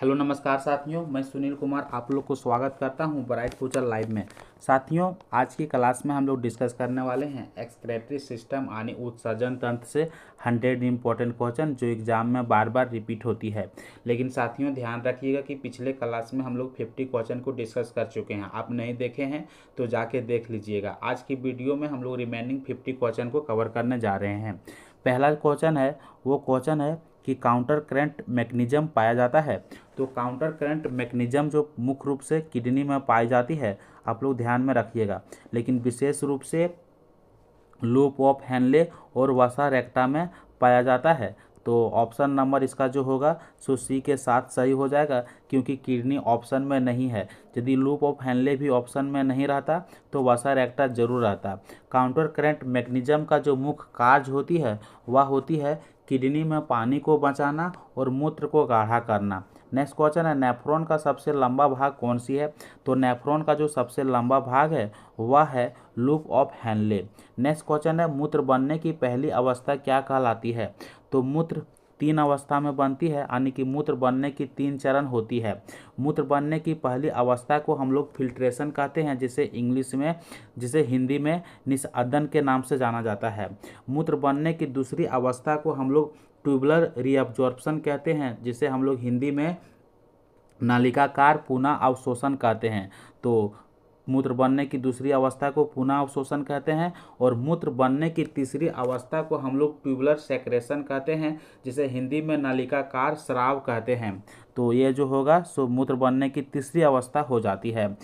Hello नमस्कार साथियों, मैं सुनील कुमार आप लोग को स्वागत करता हूं ब्राइट फ्यूचर लाइव में। साथियों, आज की क्लास में हम लोग डिस्कस करने वाले हैं एक्सक्रेटरी सिस्टम यानी उत्सर्जन तंत्र से 100 इम्पोर्टेंट क्वेश्चन जो एग्जाम में बार बार रिपीट होती है। लेकिन साथियों ध्यान रखिएगा कि पिछले क्लास में हम लोग 50 क्वेश्चन को डिस्कस कर चुके हैं। आप नहीं देखे हैं तो जाके देख लीजिएगा। आज की वीडियो में हम लोग रिमेनिंग 50 क्वेश्चन को कवर करने जा रहे हैं। पहला क्वेश्चन है, वो क्वेश्चन है कि काउंटर करंट मैकेनिज्म पाया जाता है। तो काउंटर करंट मैकेनिज्म जो मुख्य रूप से किडनी में पाई जाती है, आप लोग ध्यान में रखिएगा, लेकिन विशेष रूप से लूप ऑफ हेनले और वसा रेक्टा में पाया जाता है। तो ऑप्शन नंबर इसका जो होगा सो सी के साथ सही हो जाएगा, क्योंकि किडनी ऑप्शन में नहीं है। यदि लूप ऑफ हेनले भी ऑप्शन में नहीं रहता तो वसा रेक्टा जरूर रहता। काउंटर करंट मैकेनिज्म का जो मुख्य कार्य होती है वह होती है किडनी में पानी को बचाना और मूत्र को गाढ़ा करना। नेक्स्ट क्वेश्चन है, नेफ्रॉन का सबसे लंबा भाग कौन सी है। तो नेफ्रॉन का जो सबसे लंबा भाग है वह है loop of Henle. Next question है, मूत्र बनने की पहली अवस्था क्या कहलाती है। तो मूत्र 3 अवस्था में बनती है, यानी कि मूत्र बनने की 3 चरण होती है। मूत्र बनने की पहली अवस्था को हम लोग फिल्ट्रेशन कहते हैं, जिसे हिंदी में निस्अदन के नाम से जाना जाता है। मूत्र बनने की दूसरी अवस्था को हम लोग ट्यूबुलर रीअब्जॉर्प्शन कहते हैं, जिसे हम लोग हिंदी में नालिकाकार पुनः अवशोषण कहते हैं। तो मूत्र बनने की दूसरी अवस्था को पुनः अवशोषण कहते हैं, और मूत्र बनने की तीसरी अवस्था को हम लोग ट्यूबुलर सेक्रेशन कहते हैं, जिसे हिंदी में नलिकाकार स्राव कहते हैं। तो ये जो होगा सो मूत्र बनने की तीसरी अवस्था हो जाती है।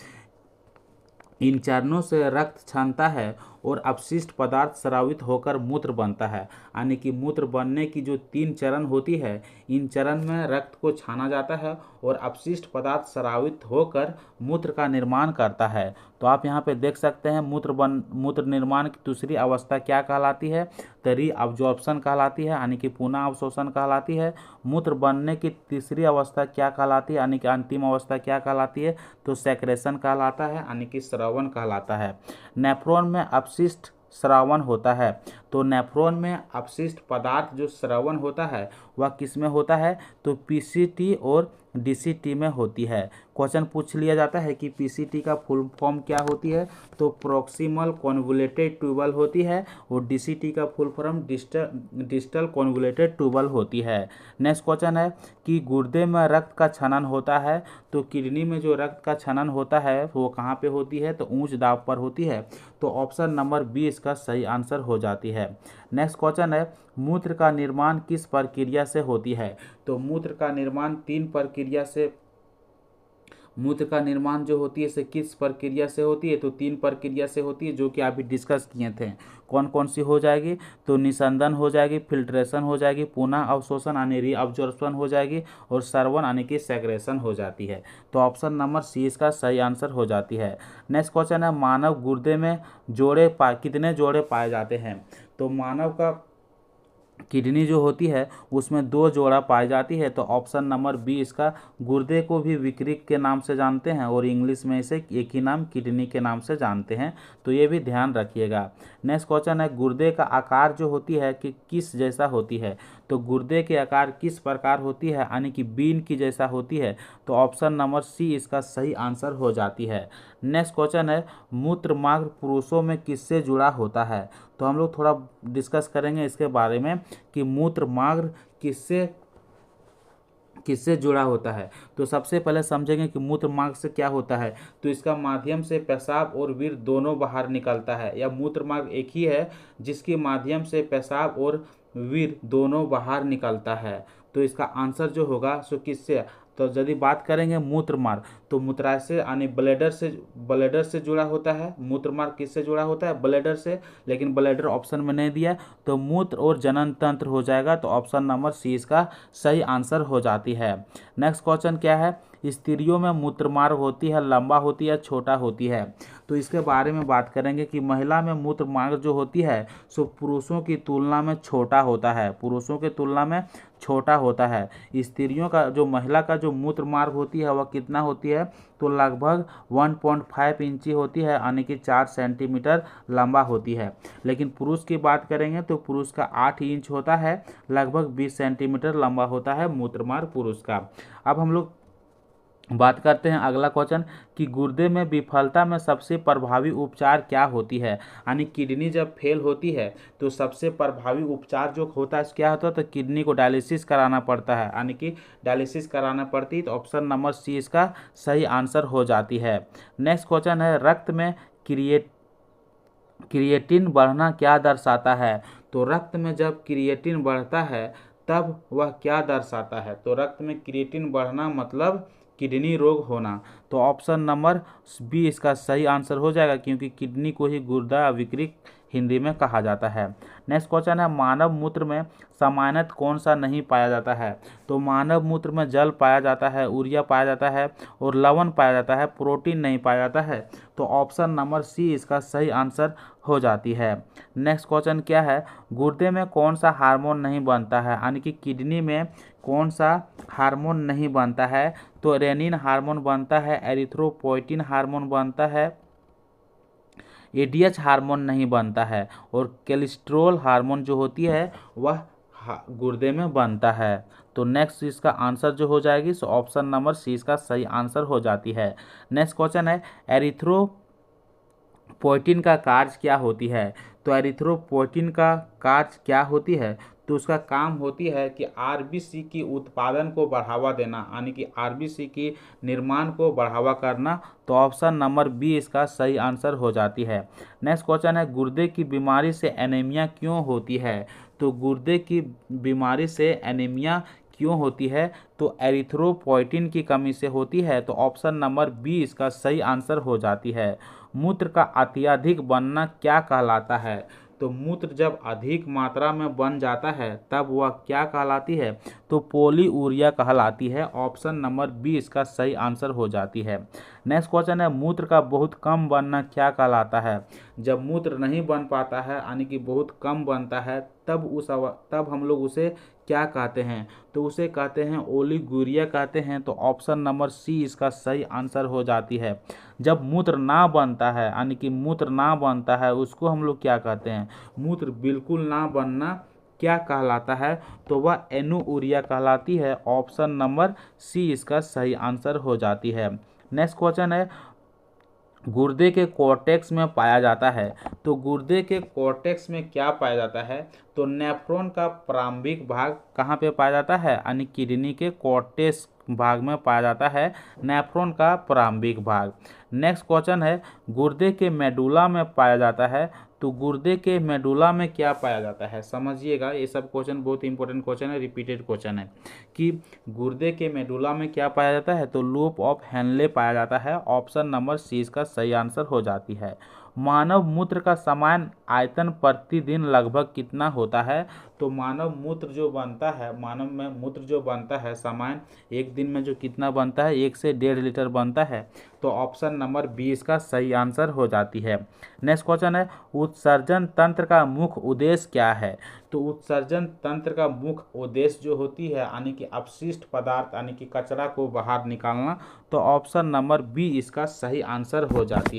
इन चरणों से रक्त छानता है और अपशिष्ट पदार्थ स्रावित होकर मूत्र बनता है। यानी कि मूत्र बनने की जो 3 चरण होती है, इन चरण में रक्त को छाना जाता है और अपशिष्ट पदार्थ स्रावित होकर मूत्र का निर्माण करता है। तो आप यहाँ पे देख सकते हैं मूत्र निर्माण की दूसरी अवस्था क्या कहलाती है, तो रीअब्जॉर्प्शन कहलाती है, यानी कि पुनः अवशोषण कहलाती है। मूत्र बनने की तीसरी अवस्था क्या कहलाती है, यानी कि अंतिम अवस्था क्या कहलाती है, तो सेक्रेशन कहलाता है, यानी कि स्रावन कहलाता है। नेफ्रॉन में अपशिष्ट स्रावन होता है। तो नेफ्रॉन में अपशिष्ट पदार्थ जो स्रावन होता है वह किस में होता है, तो पीसीटी और डीसीटी में होती है। क्वेश्चन पूछ लिया जाता है कि पीसीटी का फुल फॉर्म क्या होती है, तो प्रोक्सिमल कॉन्वोल्यूटेड ट्यूबल होती है, और डीसीटी का full form distal convoluted tubule होती है। नेक्स्ट क्वेश्चन है कि गुर्दे में रक्त का छनन होता है। तो किडनी में जो रक्त का छनन होता है वो कहाँ पे होती है, तो उच्च दाब पर होती है। तो ऑप्शन नंबर बी इसका सही आंसर हो जाती है। नेक्स्ट क्वेश्चन है, मूत्र का निर्माण किस प्रक्रिया से होती है। तो मूत्र का निर्माण 3 प्रक्रिया से मूत्र का निर्माण जो होती है से किस प्रक्रिया से होती है, तो 3 प्रक्रिया से होती है, जो कि अभी डिस्कस किए थे। कौन कौन सी हो जाएगी, तो निस्संदन हो जाएगी, फिल्ट्रेशन हो जाएगी, पुनः अवशोषण यानी रीअब्जॉर्प्शन हो जाएगी, और सर्वन यानी कि सेग्रेशन हो जाती है। तो ऑप्शन नंबर सी इसका सही आंसर हो जाती है। नेक्स्ट क्वेश्चन है, मानव गुर्दे में कितने जोड़े पाए जाते हैं। तो मानव का किडनी जो होती है उसमें 2 जोड़ा पाई जाती है। तो ऑप्शन नंबर बी इसका, गुर्दे को भी विकृत के नाम से जानते हैं और इंग्लिश में इसे एक ही नाम किडनी के नाम से जानते हैं। तो ये भी ध्यान रखिएगा। नेक्स्ट क्वेश्चन है, गुर्दे का आकार जो होती है कि किस जैसा होती है। तो गुर्दे के आकार किस प्रकार होती है, यानी कि बीन की जैसा होती है। तो ऑप्शन नंबर सी इसका सही आंसर हो जाती है। नेक्स्ट क्वेश्चन है, मूत्र मार्ग पुरुषों में किससे जुड़ा होता है। तो हम लोग थोड़ा डिस्कस करेंगे इसके बारे में कि मूत्र मार्ग किससे किससे जुड़ा होता है। तो सबसे पहले समझेंगे कि मूत्र मार्ग से क्या होता है। तो इसका माध्यम से पेशाब और वीर दोनों बाहर निकलता है, या मूत्र मार्ग एक ही है जिसके माध्यम से पेशाब और वीर दोनों बाहर निकलता है। तो इसका आंसर जो होगा सो किससे, तो यदि बात करेंगे मूत्र मार्ग, तो मूत्राशय यानी ब्लैडर से जुड़ा होता है। मूत्र मार्ग किससे जुड़ा होता है, ब्लैडर से, लेकिन ब्लैडर ऑप्शन में नहीं दिया, तो मूत्र और जनन तंत्र हो जाएगा। तो ऑप्शन नंबर सी इसका सही आंसर हो जाती है। नेक्स्ट क्वेश्चन क्या है, स्त्रियों में मूत्र मार्ग होती है लंबा होती है छोटा होती है। तो इसके बारे में बात करेंगे कि महिला में मूत्र मार्ग जो होती है सो पुरुषों की तुलना में छोटा होता है, पुरुषों की तुलना में छोटा होता है। स्त्रियों का जो महिला का जो मूत्र मार्ग होती है वह कितना होती है, तो लगभग 1.5 इंची होती है, यानी कि 4 सेंटीमीटर लंबा होती है। लेकिन पुरुष की बात करेंगे तो पुरुष का 8 इंच होता है, लगभग 20 सेंटीमीटर लंबा होता है मूत्र मार्ग पुरुष का। अब हम लोग बात करते हैं अगला क्वेश्चन कि गुर्दे में विफलता में सबसे प्रभावी उपचार क्या होती है। यानी किडनी जब फेल होती है तो सबसे प्रभावी उपचार जो होता है क्या होता है, तो किडनी को डायलिसिस कराना पड़ता है, यानी कि डायलिसिस कराना पड़ती है। तो ऑप्शन नंबर सी इसका सही आंसर हो जाती है। नेक्स्ट क्वेश्चन है रक्त में क्रिएटिन बढ़ना क्या दर्शाता है। तो रक्त में जब क्रिएटिन बढ़ता है तब वह क्या दर्शाता है। तो रक्त में क्रिएटिन बढ़ना मतलब किडनी रोग होना। तो ऑप्शन नंबर बी इसका सही आंसर हो जाएगा, क्योंकि किडनी को ही गुर्दा विकृत हिंदी में कहा जाता है। नेक्स्ट क्वेश्चन है मानव मूत्र में सामान्यतः कौन सा नहीं पाया जाता है। तो मानव मूत्र में जल पाया जाता है, यूरिया पाया जाता है और लवण पाया जाता है, प्रोटीन नहीं पाया जाता है। तो ऑप्शन नंबर सी इसका सही आंसर हो जाती है। नेक्स्ट क्वेश्चन क्या है, गुर्दे में कौन सा हार्मोन नहीं बनता है, यानी कि किडनी में कौन सा हार्मोन नहीं बनता है। तो रेनिन हार्मोन बनता है, एरिथ्रोपोइटिन हार्मोन बनता है, एडीएच हार्मोन नहीं बनता है और कोलेस्ट्रॉल हार्मोन जो होती है वह गुर्दे में बनता है। तो नेक्स्ट इसका आंसर जो हो जाएगी सो ऑप्शन नंबर सी इसका सही आंसर हो जाती है। नेक्स्ट क्वेश्चन है एरिथ्रोपोइटिन का कार्य क्या होती है। तो एरिथ्रोपोइटिन का कार्य क्या होती है। तो उसका काम होती है कि आरबीसी की उत्पादन को बढ़ावा देना, यानी कि आरबीसी की निर्माण को बढ़ावा करना। तो ऑप्शन नंबर बी इसका सही आंसर हो जाती है। नेक्स्ट क्वेश्चन है गुर्दे की बीमारी से एनीमिया क्यों होती है। तो गुर्दे की बीमारी से एनीमिया क्यों होती है। तो एरिथ्रोपोइटिन की कमी से होती है। तो ऑप्शन नंबर बी इसका सही आंसर हो जाती है। मूत्र का अत्यधिक बनना क्या कहलाता है। तो मूत्र जब अधिक मात्रा में बन जाता है तब वह क्या कहलाती है। तो पोलीयूरिया कहलाती है। ऑप्शन नंबर बी इसका सही आंसर हो जाती है। नेक्स्ट क्वेश्चन है मूत्र का बहुत कम बनना क्या कहलाता है। जब मूत्र नहीं बन पाता है यानी कि बहुत कम बनता है तब हम लोग उसे क्या कहते हैं। तो उसे कहते हैं ओलिगुरिया कहते हैं। तो ऑप्शन नंबर सी इसका सही आंसर हो जाती है। जब मूत्र ना बनता है यानी कि मूत्र ना बनता है उसको हम लोग क्या कहते हैं। मूत्र बिल्कुल ना बनना क्या कहलाता है। तो वह एनुउरिया कहलाती है। ऑप्शन नंबर सी इसका सही आंसर हो जाती है। नेक्स्ट क्वेश्चन है गुर्दे के कॉर्टेक्स में पाया जाता है। तो गुर्दे के कॉर्टेक्स में क्या पाया जाता है। तो नेफ्रॉन का प्रारंभिक भाग कहाँ पे पाया जाता है, यानी किडनी के कॉर्टेक्स भाग में पाया जाता है, नेफ्रॉन का प्रारंभिक भाग। नेक्स्ट क्वेश्चन है गुर्दे के मेडुला में पाया जाता है। तो गुर्दे के मेडुला में क्या पाया जाता है, समझिएगा ये सब क्वेश्चन बहुत इंपॉर्टेंट क्वेश्चन है, रिपीटेड क्वेश्चन है कि गुर्दे के मेडुला में क्या पाया जाता है। तो लूप ऑफ हेनले पाया जाता है। ऑप्शन नंबर सी इसका सही आंसर हो जाती है। मानव मूत्र का सामान्य आयतन प्रतिदिन लगभग कितना होता है। तो मानव मूत्र जो बनता है, मानव में मूत्र जो बनता है सामान्य एक दिन में जो कितना बनता है 1 से 1.5 लीटर बनता है। तो ऑप्शन नंबर बी इसका सही आंसर हो जाती है। नेक्स्ट क्वेश्चन है उत्सर्जन तंत्र का मुख्य उद्देश्य क्या है। तो उत्सर्जन तंत्र का मुख्य उद्देश्य जो होती है यानी कि अपशिष्ट पदार्थ यानी कि कचरा को बाहर निकालना। तो ऑप्शन नंबर बी इसका सही आंसर हो जाती है।